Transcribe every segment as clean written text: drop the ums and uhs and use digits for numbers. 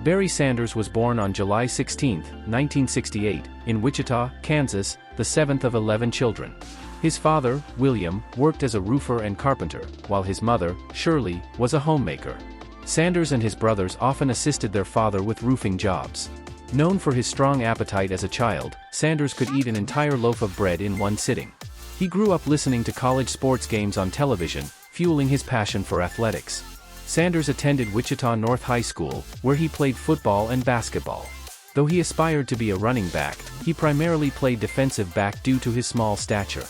Barry Sanders was born on July 16, 1968, in Wichita, Kansas, the seventh of 11 children. His father, William, worked as a roofer and carpenter, while his mother, Shirley, was a homemaker. Sanders and his brothers often assisted their father with roofing jobs. Known for his strong appetite as a child, Sanders could eat an entire loaf of bread in one sitting. He grew up listening to college sports games on television, fueling his passion for athletics. Sanders attended Wichita North High School, where he played football and basketball. Though he aspired to be a running back, he primarily played defensive back due to his small stature.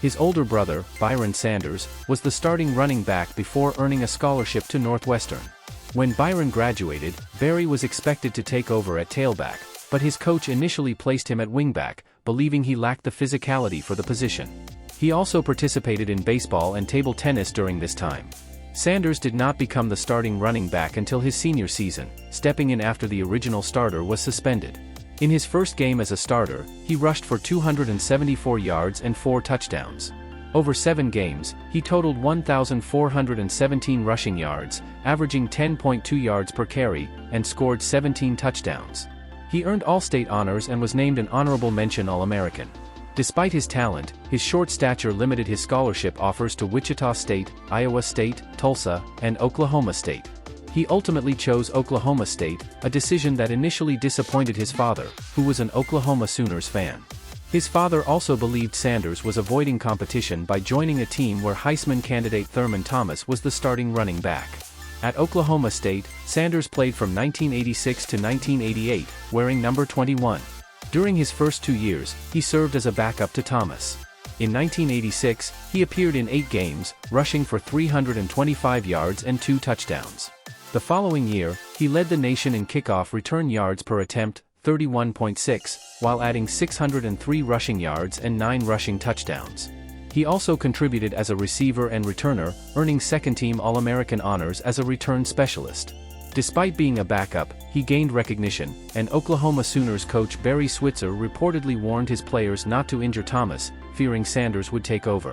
His older brother, Byron Sanders, was the starting running back before earning a scholarship to Northwestern. When Byron graduated, Barry was expected to take over at tailback, but his coach initially placed him at wingback, believing he lacked the physicality for the position. He also participated in baseball and table tennis during this time. Sanders did not become the starting running back until his senior season, stepping in after the original starter was suspended. In his first game as a starter, he rushed for 274 yards and 4 touchdowns. Over 7 games, he totaled 1,417 rushing yards, averaging 10.2 yards per carry, and scored 17 touchdowns. He earned All-State honors and was named an honorable mention All-American. Despite his talent, his short stature limited his scholarship offers to Wichita State, Iowa State, Tulsa, and Oklahoma State. He ultimately chose Oklahoma State, a decision that initially disappointed his father, who was an Oklahoma Sooners fan. His father also believed Sanders was avoiding competition by joining a team where Heisman candidate Thurman Thomas was the starting running back. At Oklahoma State, Sanders played from 1986 to 1988, wearing number 21. During his first 2 years, he served as a backup to Thomas. In 1986, he appeared in 8 games, rushing for 325 yards and 2 touchdowns. The following year, he led the nation in kickoff return yards per attempt, 31.6, while adding 603 rushing yards and 9 rushing touchdowns. He also contributed as a receiver and returner, earning second-team All-American honors as a return specialist. Despite being a backup, he gained recognition, and Oklahoma Sooners coach Barry Switzer reportedly warned his players not to injure Thomas, fearing Sanders would take over.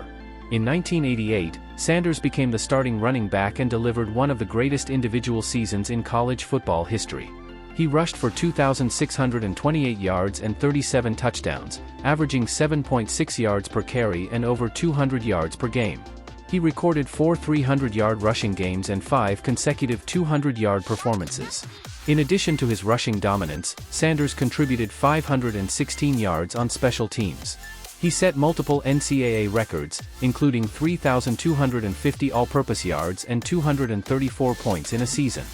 In 1988, Sanders became the starting running back and delivered one of the greatest individual seasons in college football history. He rushed for 2,628 yards and 37 touchdowns, averaging 7.6 yards per carry and over 200 yards per game. He recorded 4 300-yard rushing games and 5 consecutive 200-yard performances. In addition to his rushing dominance, Sanders contributed 516 yards on special teams. He set multiple NCAA records, including 3,250 all-purpose yards and 234 points in a season.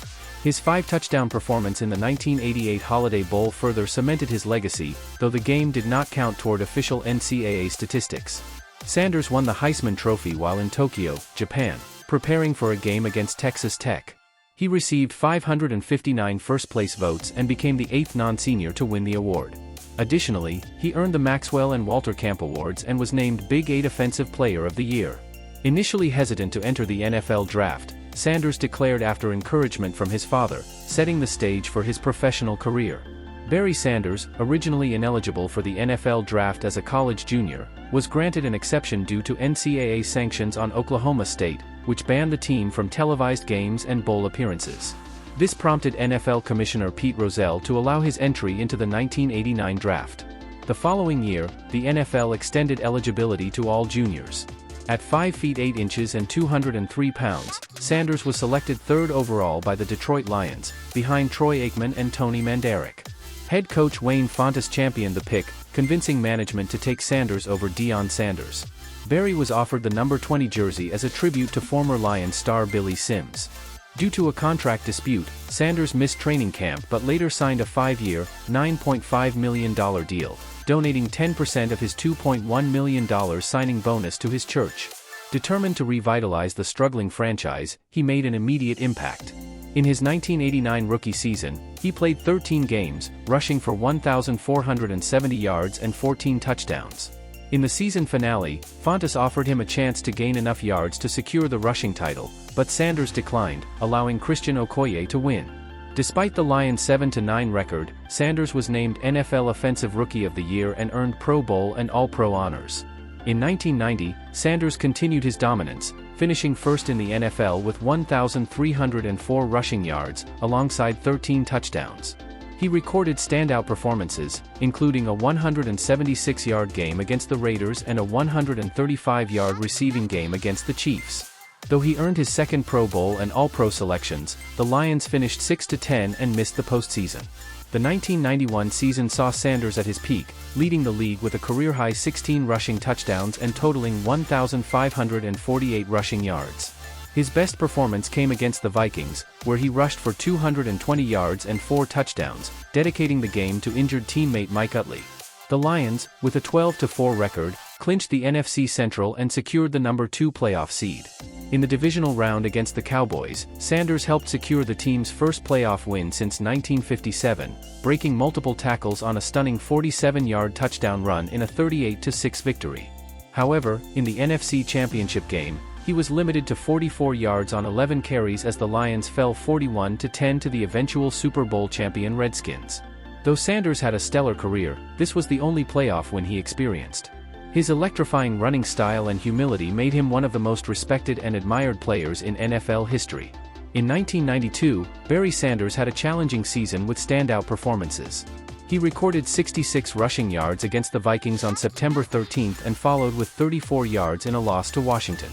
His 5-touchdown performance in the 1988 Holiday Bowl further cemented his legacy, though the game did not count toward official NCAA statistics. Sanders won the Heisman Trophy while in Tokyo, Japan, preparing for a game against Texas Tech. He received 559 first-place votes and became the 8th non-senior to win the award. Additionally, he earned the Maxwell and Walter Camp Awards and was named Big 8 Offensive Player of the Year. Initially hesitant to enter the NFL draft, Sanders declared after encouragement from his father, setting the stage for his professional career. Barry Sanders, originally ineligible for the NFL draft as a college junior, was granted an exception due to NCAA sanctions on Oklahoma State, which banned the team from televised games and bowl appearances. This prompted NFL Commissioner Pete Rozelle to allow his entry into the 1989 draft. The following year, the NFL extended eligibility to all juniors. At 5 feet 8 inches and 203 pounds, Sanders was selected 3rd overall by the Detroit Lions, behind Troy Aikman and Tony Mandaric. Head coach Wayne Fontes championed the pick, convincing management to take Sanders over Deion Sanders. Barry was offered the number 20 jersey as a tribute to former Lions star Billy Sims. Due to a contract dispute, Sanders missed training camp but later signed a 5-year, $9.5 million deal, donating 10% of his $2.1 million signing bonus to his church. Determined to revitalize the struggling franchise, he made an immediate impact. In his 1989 rookie season, he played 13 games, rushing for 1,470 yards and 14 touchdowns. In the season finale, Fontes offered him a chance to gain enough yards to secure the rushing title, but Sanders declined, allowing Christian Okoye to win. Despite the Lions' 7-9 record, Sanders was named NFL Offensive Rookie of the Year and earned Pro Bowl and All-Pro honors. In 1990, Sanders continued his dominance, finishing first in the NFL with 1,304 rushing yards, alongside 13 touchdowns. He recorded standout performances, including a 176-yard game against the Raiders and a 135-yard receiving game against the Chiefs. Though he earned his second Pro Bowl and All-Pro selections, the Lions finished 6-10 and missed the postseason. The 1991 season saw Sanders at his peak, leading the league with a career-high 16 rushing touchdowns and totaling 1,548 rushing yards. His best performance came against the Vikings, where he rushed for 220 yards and 4 touchdowns, dedicating the game to injured teammate Mike Utley. The Lions, with a 12-4 record, clinched the NFC Central and secured the number 2 playoff seed. In the divisional round against the Cowboys, Sanders helped secure the team's first playoff win since 1957, breaking multiple tackles on a stunning 47-yard touchdown run in a 38-6 victory. However, in the NFC Championship game, he was limited to 44 yards on 11 carries as the Lions fell 41-10 to the eventual Super Bowl champion Redskins. Though Sanders had a stellar career, this was the only playoff win he experienced. His electrifying running style and humility made him one of the most respected and admired players in NFL history. In 1992, Barry Sanders had a challenging season with standout performances. He recorded 66 rushing yards against the Vikings on September 13 and followed with 34 yards in a loss to Washington.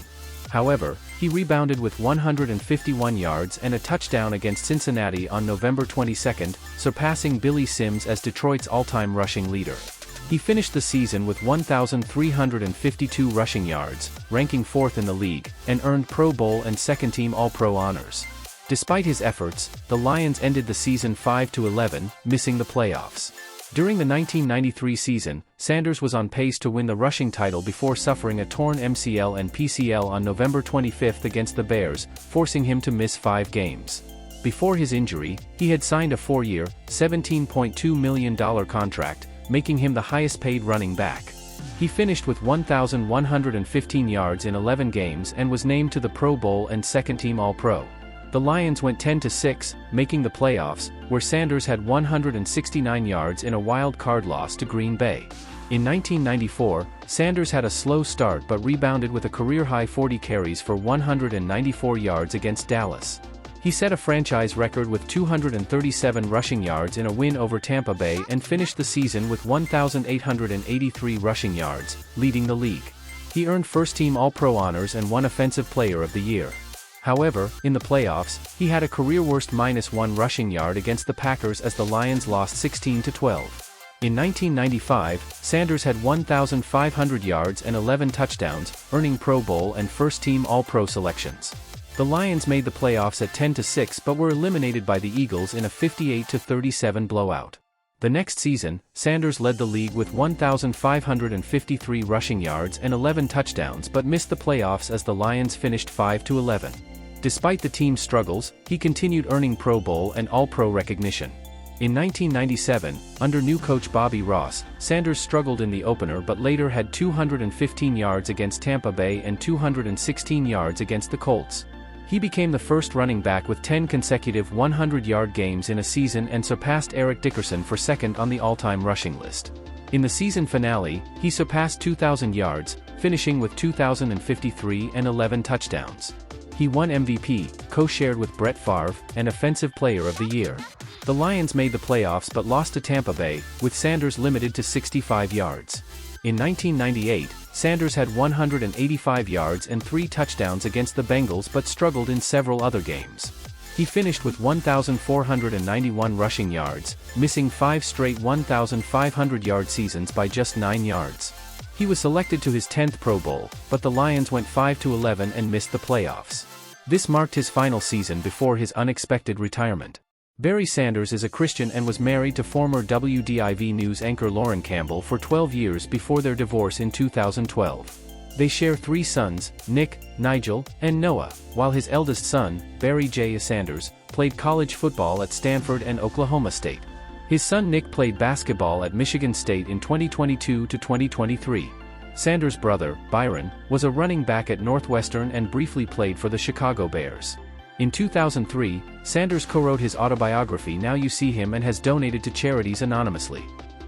However, he rebounded with 151 yards and a touchdown against Cincinnati on November 22, surpassing Billy Sims as Detroit's all-time rushing leader. He finished the season with 1,352 rushing yards, ranking 4th in the league, and earned Pro Bowl and second-team All-Pro honors. Despite his efforts, the Lions ended the season 5-11, missing the playoffs. During the 1993 season, Sanders was on pace to win the rushing title before suffering a torn MCL and PCL on November 25 against the Bears, forcing him to miss 5 games. Before his injury, he had signed a 4-year, $17.2 million contract, making him the highest-paid running back. He finished with 1,115 yards in 11 games and was named to the Pro Bowl and second-team All-Pro. The Lions went 10-6, making the playoffs, where Sanders had 169 yards in a wild-card loss to Green Bay. In 1994, Sanders had a slow start but rebounded with a career-high 40 carries for 194 yards against Dallas. He set a franchise record with 237 rushing yards in a win over Tampa Bay and finished the season with 1,883 rushing yards, leading the league. He earned first-team All-Pro honors and won Offensive Player of the Year. However, in the playoffs, he had a career-worst -1 rushing yard against the Packers as the Lions lost 16-12. In 1995, Sanders had 1,500 yards and 11 touchdowns, earning Pro Bowl and first-team All-Pro selections. The Lions made the playoffs at 10-6 but were eliminated by the Eagles in a 58-37 blowout. The next season, Sanders led the league with 1,553 rushing yards and 11 touchdowns but missed the playoffs as the Lions finished 5-11. Despite the team's struggles, he continued earning Pro Bowl and All-Pro recognition. In 1997, under new coach Bobby Ross, Sanders struggled in the opener but later had 215 yards against Tampa Bay and 216 yards against the Colts. He became the first running back with 10 consecutive 100-yard games in a season and surpassed Eric Dickerson for second on the all-time rushing list. In the season finale, he surpassed 2,000 yards, finishing with 2,053 and 11 touchdowns. He won MVP, co-shared with Brett Favre, and Offensive Player of the Year. The Lions made the playoffs but lost to Tampa Bay, with Sanders limited to 65 yards. In 1998, Sanders had 185 yards and 3 touchdowns against the Bengals but struggled in several other games. He finished with 1,491 rushing yards, missing 5 straight 1,500-yard seasons by just 9 yards. He was selected to his 10th Pro Bowl, but the Lions went 5-11 and missed the playoffs. This marked his final season before his unexpected retirement. Barry Sanders is a Christian and was married to former WDIV News anchor Lauren Campbell for 12 years before their divorce in 2012. They share 3 sons, Nick, Nigel, and Noah, while his eldest son, Barry J. Sanders, played college football at Stanford and Oklahoma State. His son Nick played basketball at Michigan State in 2022 to 2023. Sanders' brother, Byron, was a running back at Northwestern and briefly played for the Chicago Bears. In 2003, Sanders co-wrote his autobiography Now You See Him and has donated to charities anonymously.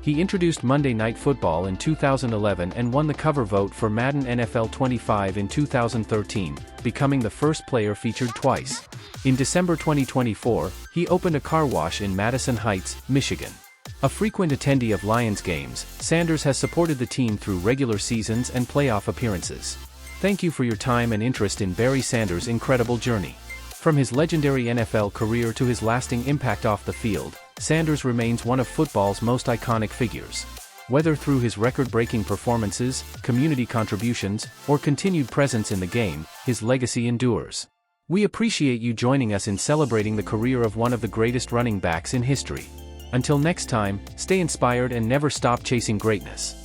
He introduced Monday Night Football in 2011 and won the cover vote for Madden NFL 25 in 2013, becoming the first player featured twice. In December 2024, he opened a car wash in Madison Heights, Michigan. A frequent attendee of Lions games, Sanders has supported the team through regular seasons and playoff appearances. Thank you for your time and interest in Barry Sanders' incredible journey. From his legendary NFL career to his lasting impact off the field, Sanders remains one of football's most iconic figures. Whether through his record-breaking performances, community contributions, or continued presence in the game, his legacy endures. We appreciate you joining us in celebrating the career of one of the greatest running backs in history. Until next time, stay inspired and never stop chasing greatness.